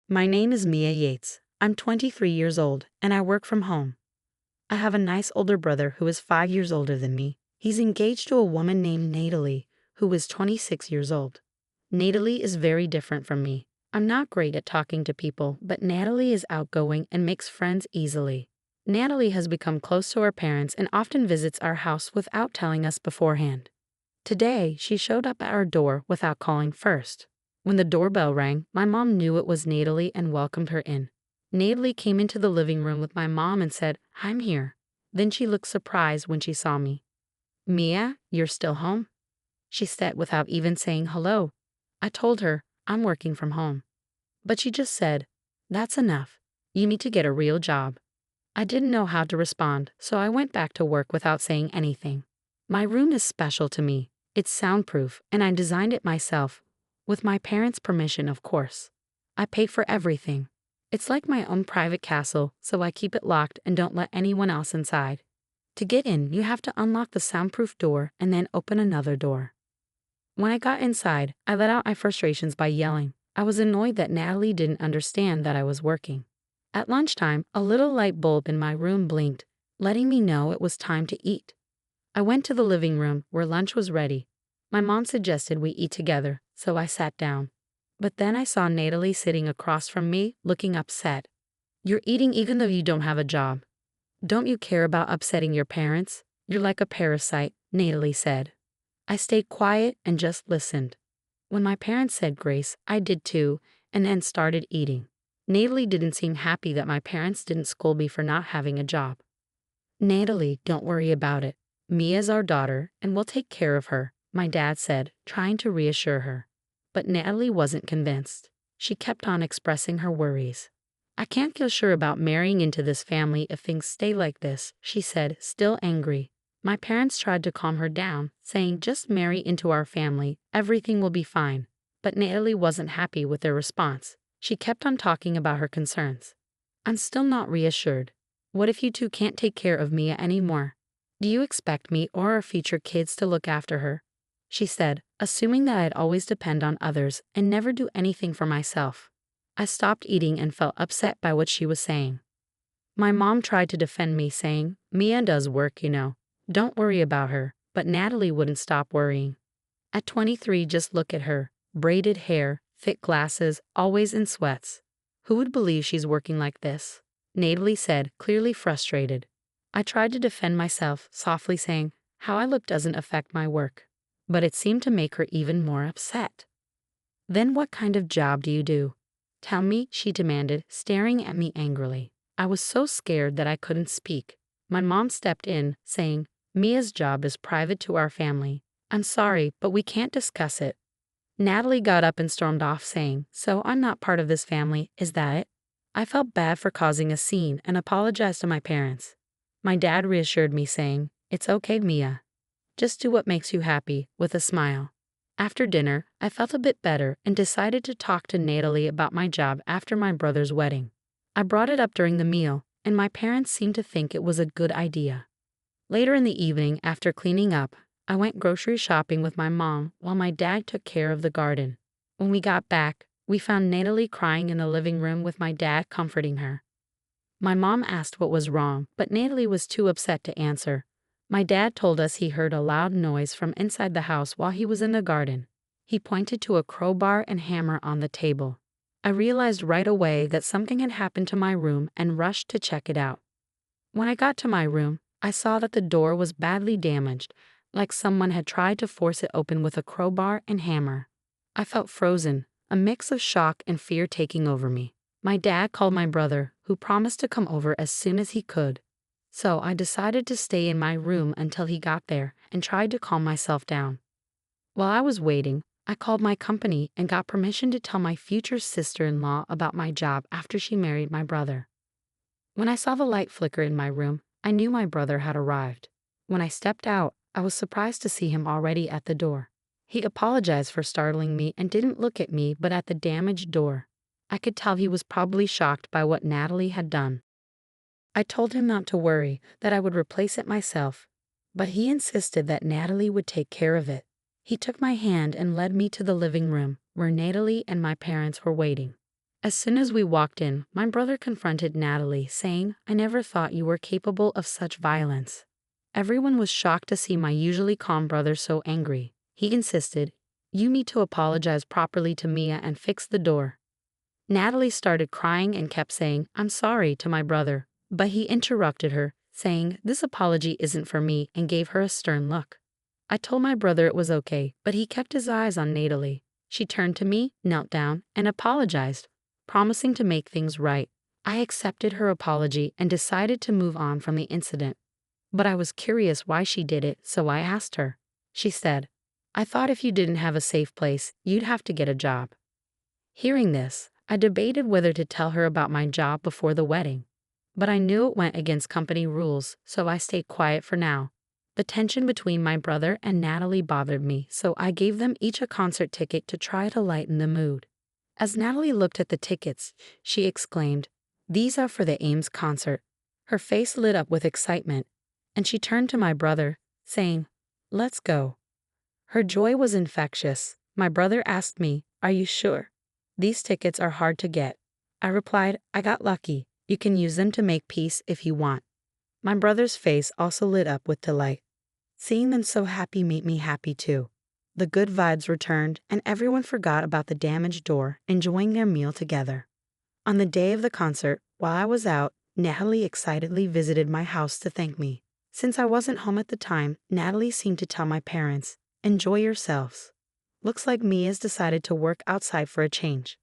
My name is Mia Yates. I'm 23 years old, and I work from home. I have a nice older brother who is 5 years older than me. He's engaged to a woman named Natalie, who is 26 years old. Natalie is very different from me. I'm not great at talking to people, but Natalie is outgoing and makes friends easily. Natalie has become close to our parents and often visits our house without telling us beforehand. Today, she showed up at our door without calling first. When the doorbell rang, my mom knew it was Natalie and welcomed her in. Natalie came into the living room with my mom and said, "I'm here." Then she looked surprised when she saw me. "Mia, you're still home?" she said without even saying hello. I told her, "I'm working from home." But she just said, "That's enough. You need to get a real job." I didn't know how to respond, so I went back to work without saying anything. My room is special to me. It's soundproof, and I designed it myself. With my parents' permission, of course. I pay for everything. It's like my own private castle, so I keep it locked and don't let anyone else inside. To get in, you have to unlock the soundproof door and then open another door. When I got inside, I let out my frustrations by yelling. I was annoyed that Natalie didn't understand that I was working. At lunchtime, a little light bulb in my room blinked, letting me know it was time to eat. I went to the living room where lunch was ready. My mom suggested we eat together, so I sat down. But then I saw Natalie sitting across from me, looking upset. "You're eating even though you don't have a job. Don't you care about upsetting your parents? You're like a parasite," Natalie said. I stayed quiet and just listened. When my parents said grace, I did too, and then started eating. Natalie didn't seem happy that my parents didn't scold me for not having a job. "Natalie, don't worry about it. Mia's our daughter, and we'll take care of her," my dad said, trying to reassure her. But Natalie wasn't convinced. She kept on expressing her worries. "I can't feel sure about marrying into this family if things stay like this," she said, still angry. My parents tried to calm her down, saying, "Just marry into our family, everything will be fine." But Natalie wasn't happy with their response. She kept on talking about her concerns. "I'm still not reassured. What if you two can't take care of Mia anymore? Do you expect me or our future kids to look after her?" she said, assuming that I'd always depend on others and never do anything for myself. I stopped eating and felt upset by what she was saying. My mom tried to defend me, saying, "Mia does work, you know. Don't worry about her," but Natalie wouldn't stop worrying. At 23, just look at her. Braided hair, thick glasses, always in sweats. "Who would believe she's working like this?" Natalie said, clearly frustrated. I tried to defend myself, softly saying, "How I look doesn't affect my work." But it seemed to make her even more upset. "Then what kind of job do you do? Tell me," she demanded, staring at me angrily. I was so scared that I couldn't speak. My mom stepped in, saying, "Mia's job is private to our family. I'm sorry, but we can't discuss it." Natalie got up and stormed off, saying, "So I'm not part of this family, is that it?" I felt bad for causing a scene and apologized to my parents. My dad reassured me, saying, "It's okay, Mia. Just do what makes you happy," with a smile. After dinner, I felt a bit better and decided to talk to Natalie about my job after my brother's wedding. I brought it up during the meal, and my parents seemed to think it was a good idea. Later in the evening, after cleaning up, I went grocery shopping with my mom while my dad took care of the garden. When we got back, we found Natalie crying in the living room with my dad comforting her. My mom asked what was wrong, but Natalie was too upset to answer. My dad told us he heard a loud noise from inside the house while he was in the garden. He pointed to a crowbar and hammer on the table. I realized right away that something had happened to my room and rushed to check it out. When I got to my room, I saw that the door was badly damaged, like someone had tried to force it open with a crowbar and hammer. I felt frozen, a mix of shock and fear taking over me. My dad called my brother, who promised to come over as soon as he could. So I decided to stay in my room until he got there and tried to calm myself down. While I was waiting, I called my company and got permission to tell my future sister-in-law about my job after she married my brother. When I saw the light flicker in my room, I knew my brother had arrived. When I stepped out, I was surprised to see him already at the door. He apologized for startling me and didn't look at me but at the damaged door. I could tell he was probably shocked by what Natalie had done. I told him not to worry, that I would replace it myself, but he insisted that Natalie would take care of it. He took my hand and led me to the living room, where Natalie and my parents were waiting. As soon as we walked in, my brother confronted Natalie, saying, "I never thought you were capable of such violence." Everyone was shocked to see my usually calm brother so angry. He insisted, "You need to apologize properly to Mia and fix the door." Natalie started crying and kept saying, "I'm sorry," to my brother, but he interrupted her, saying, "This apology isn't for me," and gave her a stern look. I told my brother it was okay, but he kept his eyes on Natalie. She turned to me, knelt down, and apologized, promising to make things right. I accepted her apology and decided to move on from the incident. But I was curious why she did it, so I asked her. She said, "I thought if you didn't have a safe place, you'd have to get a job." Hearing this, I debated whether to tell her about my job before the wedding. But I knew it went against company rules, so I stayed quiet for now. The tension between my brother and Natalie bothered me, so I gave them each a concert ticket to try to lighten the mood. As Natalie looked at the tickets, she exclaimed, "These are for the Ames concert." Her face lit up with excitement, and she turned to my brother, saying, "Let's go." Her joy was infectious. My brother asked me, "Are you sure? These tickets are hard to get." I replied, "I got lucky. You can use them to make peace if you want." My brother's face also lit up with delight. Seeing them so happy made me happy too. The good vibes returned, and everyone forgot about the damaged door, enjoying their meal together. On the day of the concert, while I was out, Natalie excitedly visited my house to thank me. Since I wasn't home at the time, Natalie seemed to tell my parents, "Enjoy yourselves. Looks like Mia's decided to work outside for a change."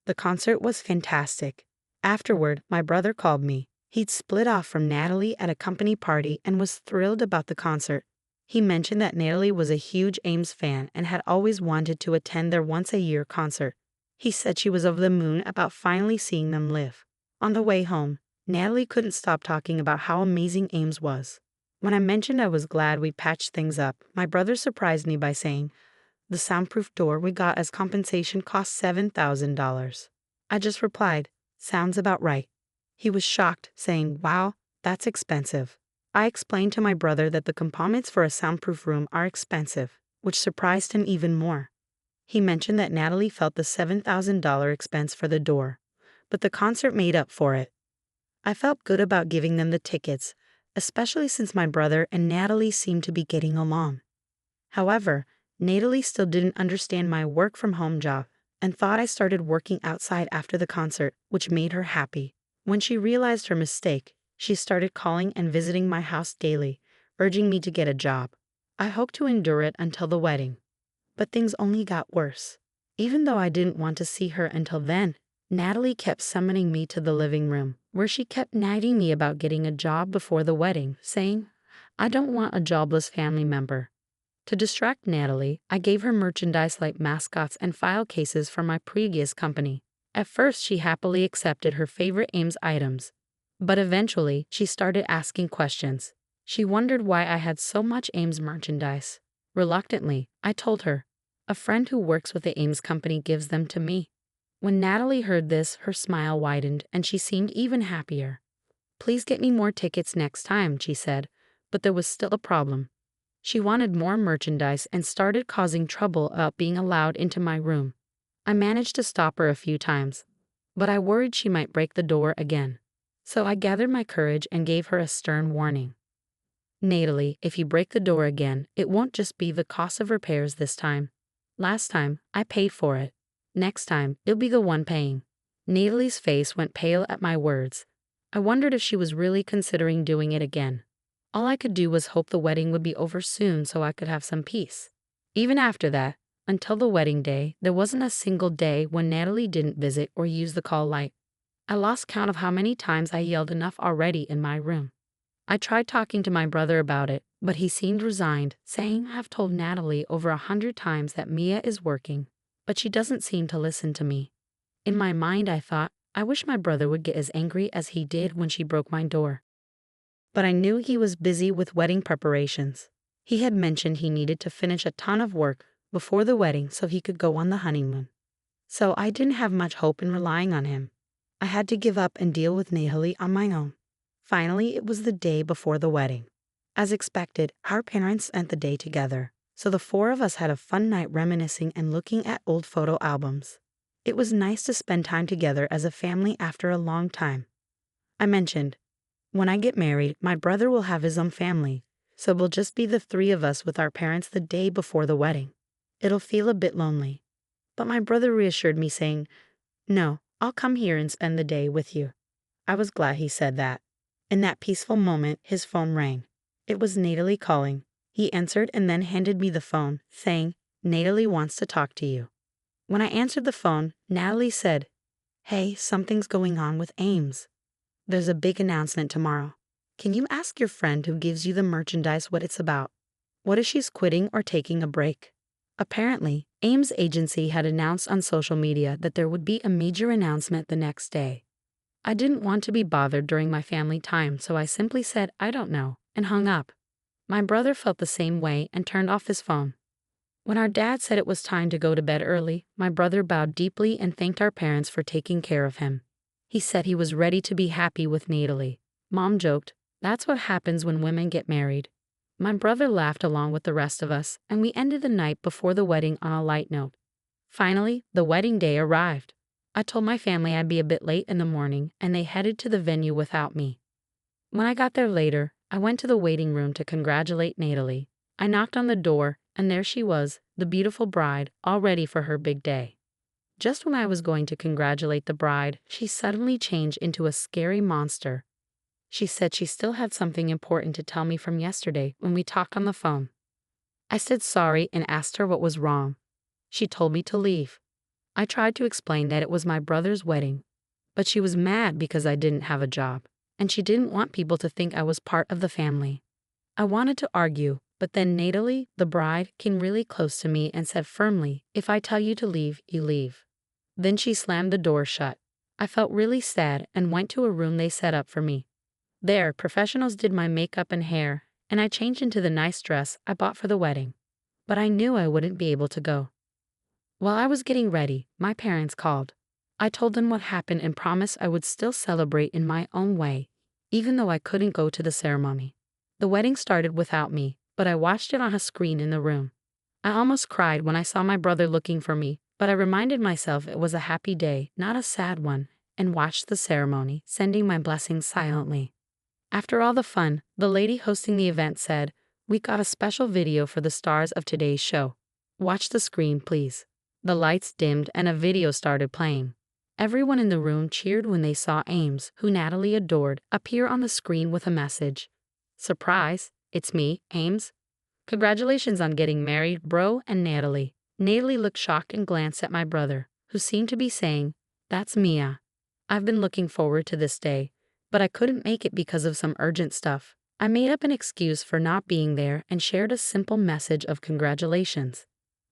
The concert was fantastic. Afterward, my brother called me. He'd split off from Natalie at a company party and was thrilled about the concert. He mentioned that Natalie was a huge Ames fan and had always wanted to attend their once-a-year concert. He said she was over the moon about finally seeing them live. On the way home, Natalie couldn't stop talking about how amazing Ames was. When I mentioned I was glad we patched things up, my brother surprised me by saying, "The soundproof door we got as compensation cost $7,000. I just replied, "Sounds about right." He was shocked, saying, "Wow, that's expensive." I explained to my brother that the components for a soundproof room are expensive, which surprised him even more. He mentioned that Natalie felt the $7,000 expense for the door, but the concert made up for it. I felt good about giving them the tickets, especially since my brother and Natalie seemed to be getting along. However, Natalie still didn't understand my work-from-home job and thought I started working outside after the concert, which made her happy. When she realized her mistake, she started calling and visiting my house daily, urging me to get a job. I hoped to endure it until the wedding. But things only got worse. Even though I didn't want to see her until then, Natalie kept summoning me to the living room, where she kept nagging me about getting a job before the wedding, saying, "I don't want a jobless family member." To distract Natalie, I gave her merchandise like mascots and file cases from my previous company. At first, she happily accepted her favorite Ames items, but eventually, she started asking questions. She wondered why I had so much Ames merchandise. Reluctantly, I told her, "A friend who works with the Ames company gives them to me." When Natalie heard this, her smile widened and she seemed even happier. "Please get me more tickets next time," she said, but there was still a problem. She wanted more merchandise and started causing trouble about being allowed into my room. I managed to stop her a few times, but I worried she might break the door again. So I gathered my courage and gave her a stern warning. "Natalie, if you break the door again, it won't just be the cost of repairs this time. Last time, I paid for it. Next time, you'll be the one paying." Natalie's face went pale at my words. I wondered if she was really considering doing it again. All I could do was hope the wedding would be over soon so I could have some peace. Even after that, until the wedding day, there wasn't a single day when Natalie didn't visit or use the call light. I lost count of how many times I yelled enough already in my room. I tried talking to my brother about it, but he seemed resigned, saying, "I've told Natalie over 100 times that Mia is working, but she doesn't seem to listen to me." In my mind, I thought, I wish my brother would get as angry as he did when she broke my door. But I knew he was busy with wedding preparations. He had mentioned he needed to finish a ton of work before the wedding so he could go on the honeymoon. So I didn't have much hope in relying on him. I had to give up and deal with Natalie on my own. Finally, it was the day before the wedding. As expected, our parents spent the day together, so the four of us had a fun night reminiscing and looking at old photo albums. It was nice to spend time together as a family after a long time. I mentioned, when I get married, my brother will have his own family, so we'll just be the three of us with our parents the day before the wedding. It'll feel a bit lonely. But my brother reassured me, saying, "No, I'll come here and spend the day with you." I was glad he said that. In that peaceful moment, his phone rang. It was Natalie calling. He answered and then handed me the phone, saying, "Natalie wants to talk to you." When I answered the phone, Natalie said, "Hey, something's going on with Ames. There's a big announcement tomorrow. Can you ask your friend who gives you the merchandise what it's about? What if she's quitting or taking a break?" Apparently, Ames' agency had announced on social media that there would be a major announcement the next day. I didn't want to be bothered during my family time, so I simply said, "I don't know," and hung up. My brother felt the same way and turned off his phone. When our dad said it was time to go to bed early, my brother bowed deeply and thanked our parents for taking care of him. He said he was ready to be happy with Natalie. Mom joked, "That's what happens when women get married." My brother laughed along with the rest of us, and we ended the night before the wedding on a light note. Finally, the wedding day arrived. I told my family I'd be a bit late in the morning, and they headed to the venue without me. When I got there later, I went to the waiting room to congratulate Natalie. I knocked on the door, and there she was, the beautiful bride, all ready for her big day. Just when I was going to congratulate the bride, she suddenly changed into a scary monster. She said she still had something important to tell me from yesterday when we talked on the phone. I said sorry and asked her what was wrong. She told me to leave. I tried to explain that it was my brother's wedding, but she was mad because I didn't have a job, and she didn't want people to think I was part of the family. I wanted to argue, but then Natalie, the bride, came really close to me and said firmly, "If I tell you to leave, you leave." Then she slammed the door shut. I felt really sad and went to a room they set up for me. There, professionals did my makeup and hair, and I changed into the nice dress I bought for the wedding. But I knew I wouldn't be able to go. While I was getting ready, my parents called. I told them what happened and promised I would still celebrate in my own way, even though I couldn't go to the ceremony. The wedding started without me, but I watched it on a screen in the room. I almost cried when I saw my brother looking for me, but I reminded myself it was a happy day, not a sad one, and watched the ceremony, sending my blessings silently. After all the fun, the lady hosting the event said, "We got a special video for the stars of today's show. Watch the screen, please." The lights dimmed and a video started playing. Everyone in the room cheered when they saw Ames, who Natalie adored, appear on the screen with a message. "Surprise, it's me, Ames. Congratulations on getting married, bro and Natalie." Natalie looked shocked and glanced at my brother, who seemed to be saying, "That's Mia. I've been looking forward to this day, but I couldn't make it because of some urgent stuff." I made up an excuse for not being there and shared a simple message of congratulations.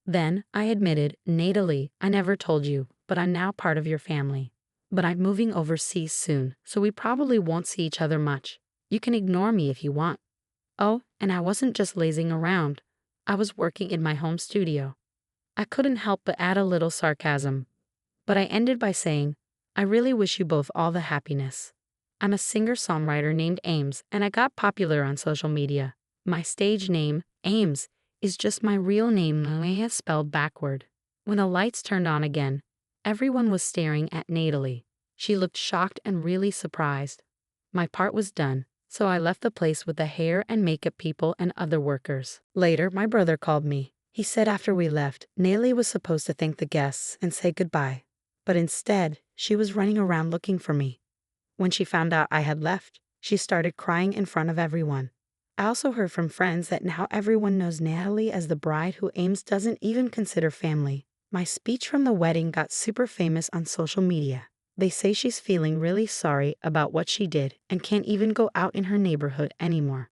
Then, I admitted, "Natalie, I never told you, but I'm now part of your family. But I'm moving overseas soon, so we probably won't see each other much. You can ignore me if you want." Oh, and I wasn't just lazing around. I was working in my home studio. I couldn't help but add a little sarcasm. But I ended by saying, "I really wish you both all the happiness. I'm a singer-songwriter named Ames, and I got popular on social media. My stage name, Ames, is just my real name, Mia, spelled backward." When the lights turned on again, everyone was staring at Natalie. She looked shocked and really surprised. My part was done, so I left the place with the hair and makeup people and other workers. Later, my brother called me. He said after we left, Natalie was supposed to thank the guests and say goodbye, but instead, she was running around looking for me. When she found out I had left, she started crying in front of everyone. I also heard from friends that now everyone knows Natalie as the bride who Ames doesn't even consider family. My speech from the wedding got super famous on social media. They say she's feeling really sorry about what she did and can't even go out in her neighborhood anymore.